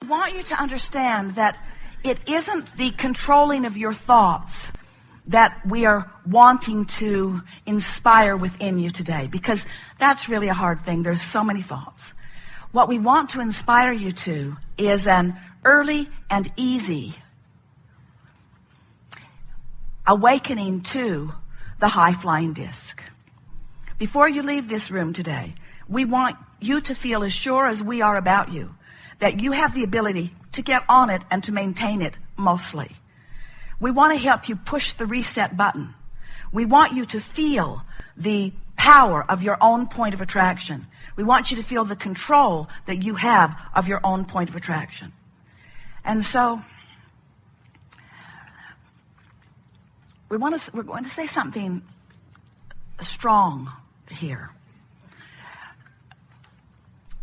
I want you to understand that it isn't the controlling of your thoughts that we are wanting to inspire within you today, because that's really a hard thing. There's so many thoughts. What we want to inspire you to is an early and easy awakening to the high-flying disc. Before you leave this room today, we want you to feel as sure as we are about you that you have the ability to get on it and to maintain it mostly. We want to help you push the reset button. We want you to feel the power of your own point of attraction. We want you to feel the control that you have of your own point of attraction. And so we're going to say something strong here.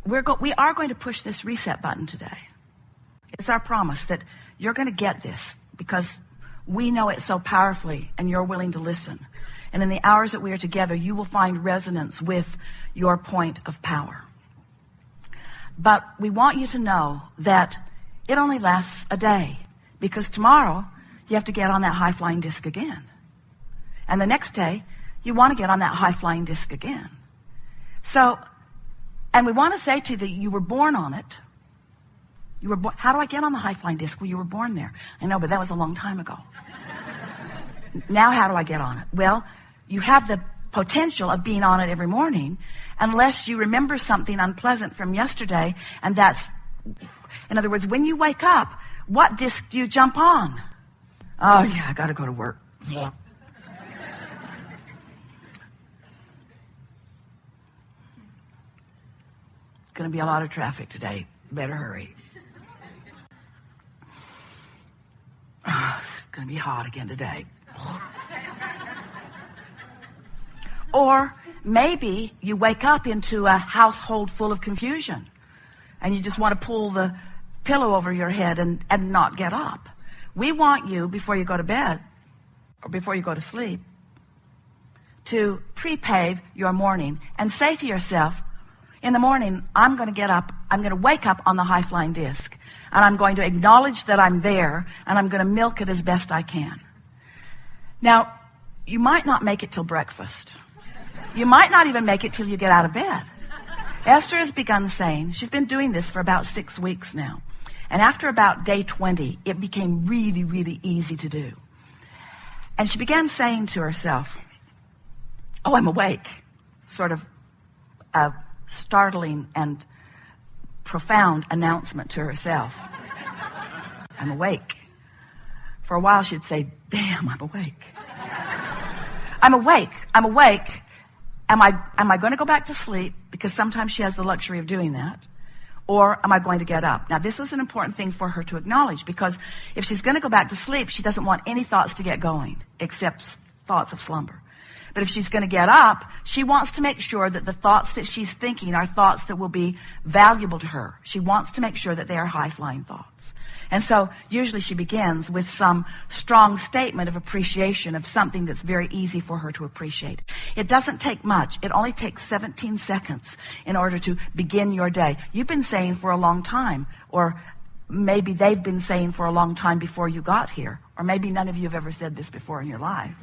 We are going to push this reset button today. It's our promise that you're going to get this because we know it so powerfully and you're willing to listen. And in the hours that we are together, you will find resonance with your point of power. But we want you to know that it only lasts a day, because tomorrow you have to get on that high-flying disc again. And the next day, you want to get on that high-flying disc again. So, and we want to say to you that you were born on it. You were born. How do I get on the high-flying disc? Well, you were born there. I know, but that was a long time ago. Now how do I get on it? Well, you have the potential of being on it every morning, unless you remember something unpleasant from yesterday, and that's, in other words, when you wake up, what disc do you jump on? Oh yeah, I gotta go to work. Yeah. Gonna be a lot of traffic today. Better hurry. Oh, it's gonna be hot again today. Or maybe you wake up into a household full of confusion and you just want to pull the pillow over your head and not get up. We want you, before you go to bed or before you go to sleep, to pre-pave your morning and say to yourself, in the morning, I'm going to get up, I'm going to wake up on the high-flying disc, and I'm going to acknowledge that I'm there, and I'm going to milk it as best I can. Now, you might not make it till breakfast. You might not even make it till you get out of bed. Esther has begun saying, she's been doing this for about 6 weeks now, and after about day 20, it became really, really easy to do. And she began saying to herself, oh, I'm awake, sort of a startling and profound announcement to herself. I'm awake. For a while she'd say, damn, I'm awake. I'm awake. I'm awake. Am I going to go back to sleep? Because sometimes she has the luxury of doing that. Or am I going to get up? Now, this was an important thing for her to acknowledge, because if she's going to go back to sleep, she doesn't want any thoughts to get going, except thoughts of slumber. But if she's going to get up, she wants to make sure that the thoughts that she's thinking are thoughts that will be valuable to her. She wants to make sure that they are high-flying thoughts. And so usually she begins with some strong statement of appreciation of something that's very easy for her to appreciate. It doesn't take much. It only takes 17 seconds in order to begin your day. You've been saying for a long time, or maybe they've been saying for a long time before you got here, or maybe none of you have ever said this before in your life.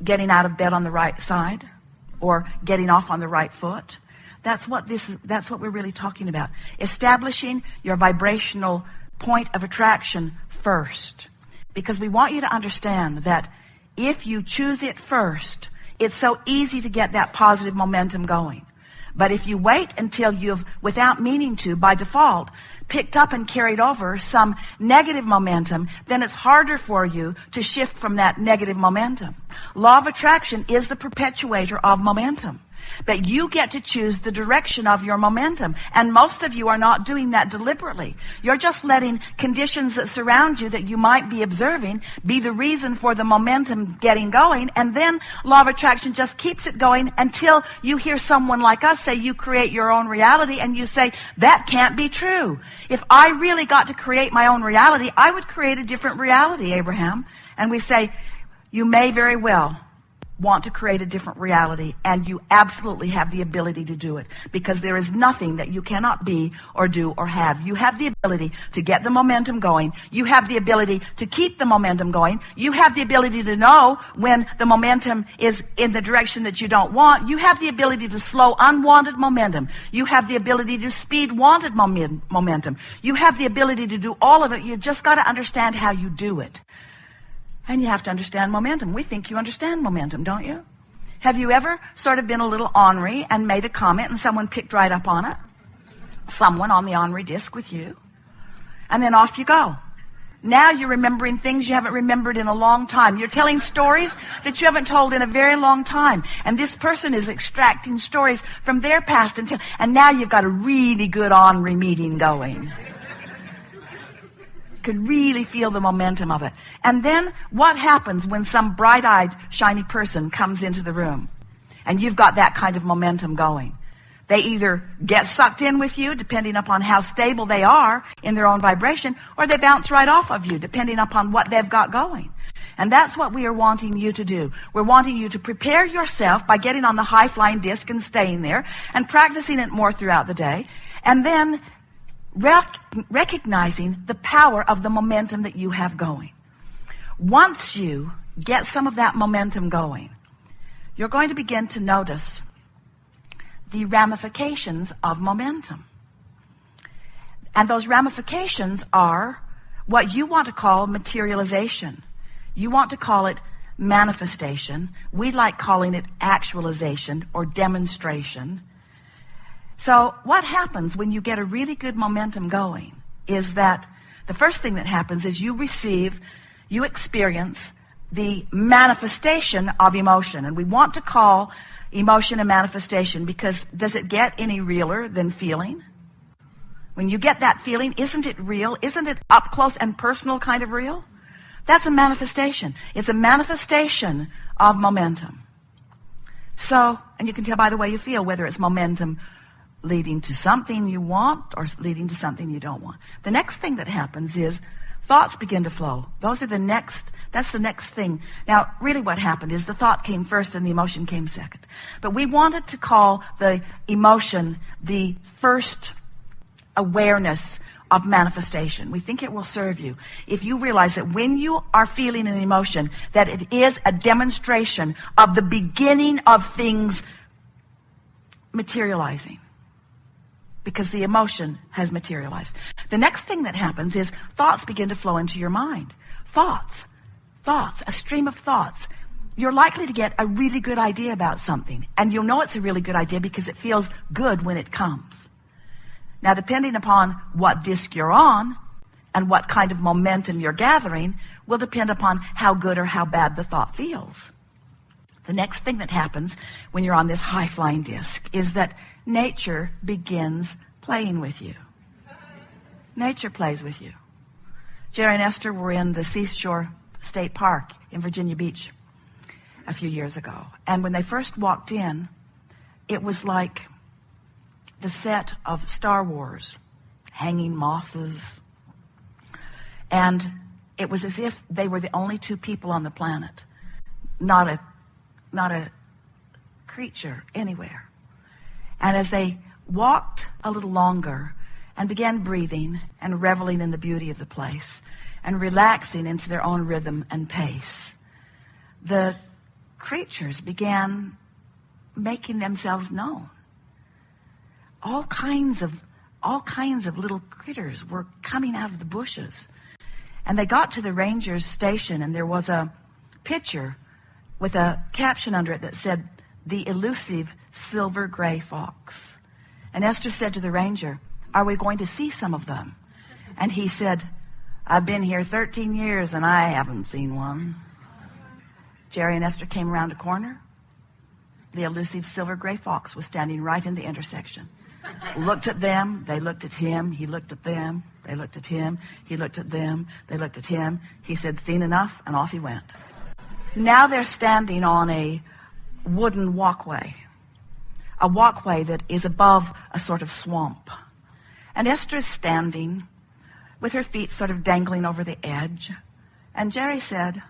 Getting out of bed on the right side, or getting off on the right foot. That's what we're really talking about. Establishing your vibrational point of attraction first. Because we want you to understand that if you choose it first, it's so easy to get that positive momentum going. But if you wait until you've, without meaning to, by default, picked up and carried over some negative momentum, then it's harder for you to shift from that negative momentum. Law of attraction is the perpetuator of momentum. But you get to choose the direction of your momentum. And most of you are not doing that deliberately. You're just letting conditions that surround you that you might be observing be the reason for the momentum getting going. And then law of attraction just keeps it going until you hear someone like us say you create your own reality, and you say, that can't be true. If I really got to create my own reality, I would create a different reality, Abraham. And we say, you may very well want to create a different reality, and you absolutely have the ability to do it, because there is nothing that you cannot be or do or have. You have the ability to get the momentum going. You have the ability to keep the momentum going. You have the ability to know when the momentum is in the direction that you don't want. You have the ability to slow unwanted momentum. You have the ability to speed wanted momentum. You have the ability to do all of it. You've just got to understand how you do it. And you have to understand momentum. We think you understand momentum, don't you? Have you ever sort of been a little ornery and made a comment and someone picked right up on it? Someone on the ornery disc with you. And then off you go. Now you're remembering things you haven't remembered in a long time. You're telling stories that you haven't told in a very long time. And this person is extracting stories from their past. And now you've got a really good ornery meeting going. Could really feel the momentum of it. And then what happens when some bright-eyed, shiny person comes into the room and you've got that kind of momentum going? They either get sucked in with you, depending upon how stable they are in their own vibration, or they bounce right off of you, depending upon what they've got going. And that's what we are wanting you to do. We're wanting you to prepare yourself by getting on the high-flying disc and staying there and practicing it more throughout the day, and then recognizing the power of the momentum that you have going. Once you get some of that momentum going, you're going to begin to notice the ramifications of momentum. And those ramifications are what you want to call materialization. You want to call it manifestation. We like calling it actualization or demonstration. So what happens when you get a really good momentum going is that the first thing that happens is you experience the manifestation of emotion. And we want to call emotion a manifestation because does it get any realer than feeling? When you get that feeling, isn't it real? Isn't it up close and personal kind of real? That's a manifestation. It's a manifestation of momentum. So, and you can tell by the way you feel whether it's momentum leading to something you want or leading to something you don't want. The next thing that happens is thoughts begin to flow. That's the next thing. Now, really what happened is the thought came first and the emotion came second. But we wanted to call the emotion the first awareness of manifestation. We think it will serve you if you realize that when you are feeling an emotion, that it is a demonstration of the beginning of things materializing. Because the emotion has materialized. The next thing that happens is thoughts begin to flow into your mind. Thoughts, a stream of thoughts. You're likely to get a really good idea about something. And you'll know it's a really good idea because it feels good when it comes. Now, depending upon what disc you're on and what kind of momentum you're gathering will depend upon how good or how bad the thought feels. The next thing that happens when you're on this high-flying disc is that nature begins playing with you. Nature plays with you. Jerry and Esther were in the Seashore State Park in Virginia Beach a few years ago. And when they first walked in, it was like the set of Star Wars, hanging mosses. And it was as if they were the only two people on the planet. Not a creature anywhere. And as they walked a little longer and began breathing and reveling in the beauty of the place and relaxing into their own rhythm and pace, the creatures began making themselves known. All kinds of little critters were coming out of the bushes. And they got to the ranger's station, and there was a picture with a caption under it that said, "The elusive silver gray fox." And Esther said to the ranger, "Are we going to see some of them?" And he said, "I've been here 13 years and I haven't seen one." Jerry and Esther came around a corner. The elusive silver gray fox was standing right in the intersection. Looked at them, they looked at him, he looked at them, they looked at him, he looked at them, they looked at him. He said, "Seen enough," and off he went. Now they're standing on a wooden walkway, a walkway that is above a sort of swamp. And Esther is standing with her feet sort of dangling over the edge. And Jerry said,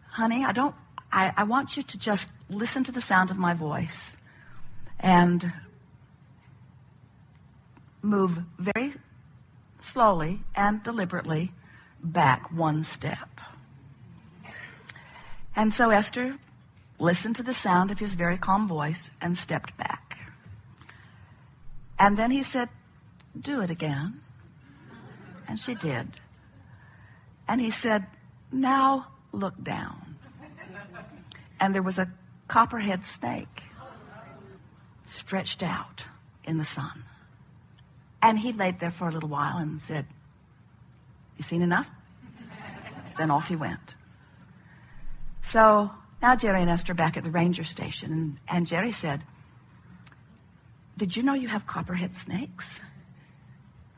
"Honey, I don't I want you to just listen to the sound of my voice and move very slowly and deliberately back one step. And so Esther listened to the sound of his very calm voice and stepped back. And then he said, do it again. And she did. And he said, now look down. And there was a copperhead snake stretched out in the sun. And he laid there for a little while and said, you seen enough? Then off he went. So now Jerry and Esther are back at the ranger station. And Jerry said, did you know you have copperhead snakes?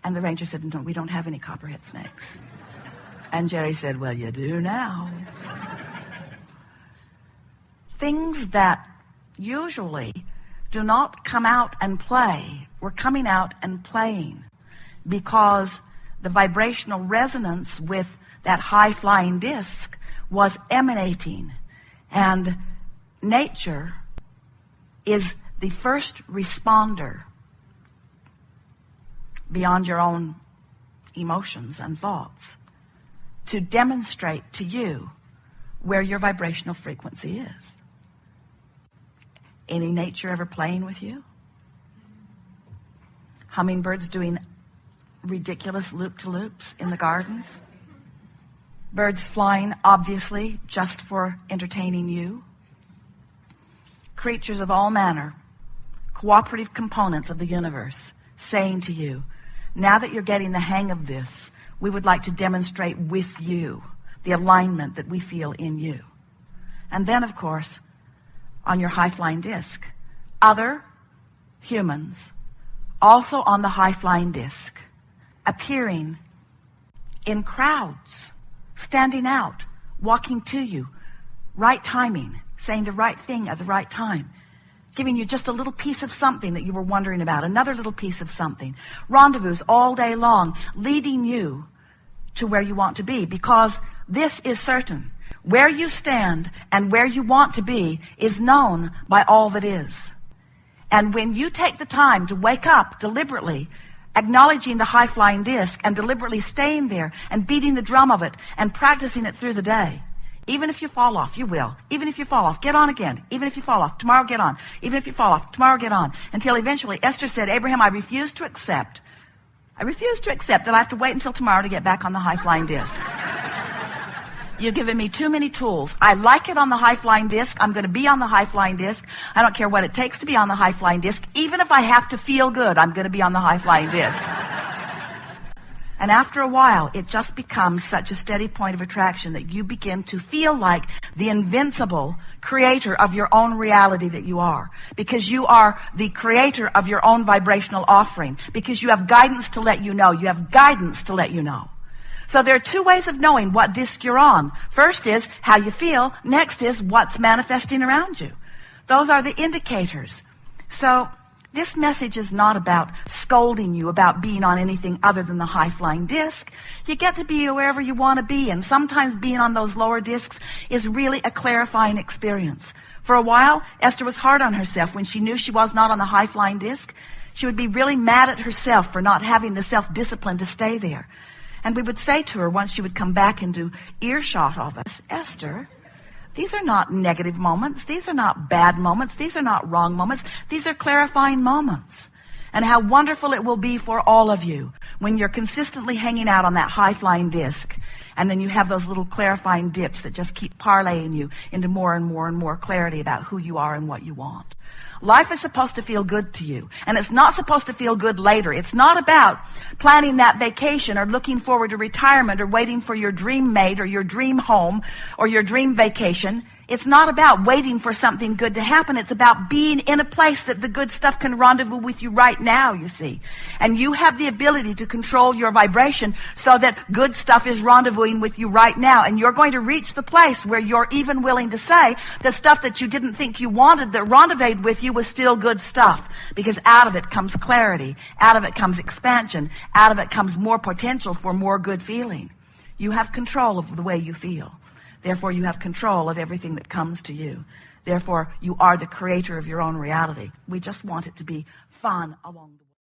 And the ranger said, no, we don't have any copperhead snakes. And Jerry said, well, you do now. Things that usually do not come out and play were coming out and playing because the vibrational resonance with that high-flying disc was emanating. And nature is the first responder beyond your own emotions and thoughts to demonstrate to you where your vibrational frequency is. Any nature ever playing with you? Hummingbirds doing ridiculous loop-to-loops in the gardens? Birds flying, obviously, just for entertaining you? Creatures of all manner, cooperative components of the universe, saying to you, now that you're getting the hang of this, we would like to demonstrate with you the alignment that we feel in you. And then, of course, on your high-flying disc, other humans also on the high-flying disc, appearing in crowds, standing out, walking to you, right timing, saying the right thing at the right time, giving you just a little piece of something that you were wondering about, another little piece of something, rendezvous all day long, leading you to where you want to be, because this is certain. Where you stand and where you want to be is known by all that is. And when you take the time to wake up deliberately, acknowledging the high-flying disc and deliberately staying there and beating the drum of it and practicing it through the day, even if you fall off, you will. Even if you fall off, get on again. Even if you fall off, tomorrow get on. Even if you fall off, tomorrow get on. Until eventually Esther said, Abraham, I refuse to accept that I have to wait until tomorrow to get back on the high-flying disc. You've given me too many tools. I like it on the high-flying disc. I'm going to be on the high-flying disc. I don't care what it takes to be on the high-flying disc. Even if I have to feel good, I'm going to be on the high-flying disc. And after a while, it just becomes such a steady point of attraction that you begin to feel like the invincible creator of your own reality that you are. Because you are the creator of your own vibrational offering. Because you have guidance to let you know. You have guidance to let you know. So there are two ways of knowing what disc you're on. First is how you feel. Next is what's manifesting around you. Those are the indicators. So this message is not about scolding you about being on anything other than the high-flying disc. You get to be wherever you want to be, and sometimes being on those lower discs is really a clarifying experience. For a while, Esther was hard on herself when she knew she was not on the high-flying disc. She would be really mad at herself for not having the self-discipline to stay there. And we would say to her once she would come back into earshot of us, Esther, these are not negative moments. These are not bad moments. These are not wrong moments. These are clarifying moments. And how wonderful it will be for all of you when you're consistently hanging out on that high-flying disc. And then you have those little clarifying dips that just keep parlaying you into more and more and more clarity about who you are and what you want. Life is supposed to feel good to you. And it's not supposed to feel good later. It's not about planning that vacation or looking forward to retirement or waiting for your dream mate or your dream home or your dream vacation. It's not about waiting for something good to happen. It's about being in a place that the good stuff can rendezvous with you right now, you see. And you have the ability to control your vibration so that good stuff is rendezvousing with you right now. And you're going to reach the place where you're even willing to say the stuff that you didn't think you wanted that rendezvoused with you was still good stuff. Because out of it comes clarity. Out of it comes expansion. Out of it comes more potential for more good feeling. You have control of the way you feel. Therefore, you have control of everything that comes to you. Therefore, you are the creator of your own reality. We just want it to be fun along the way.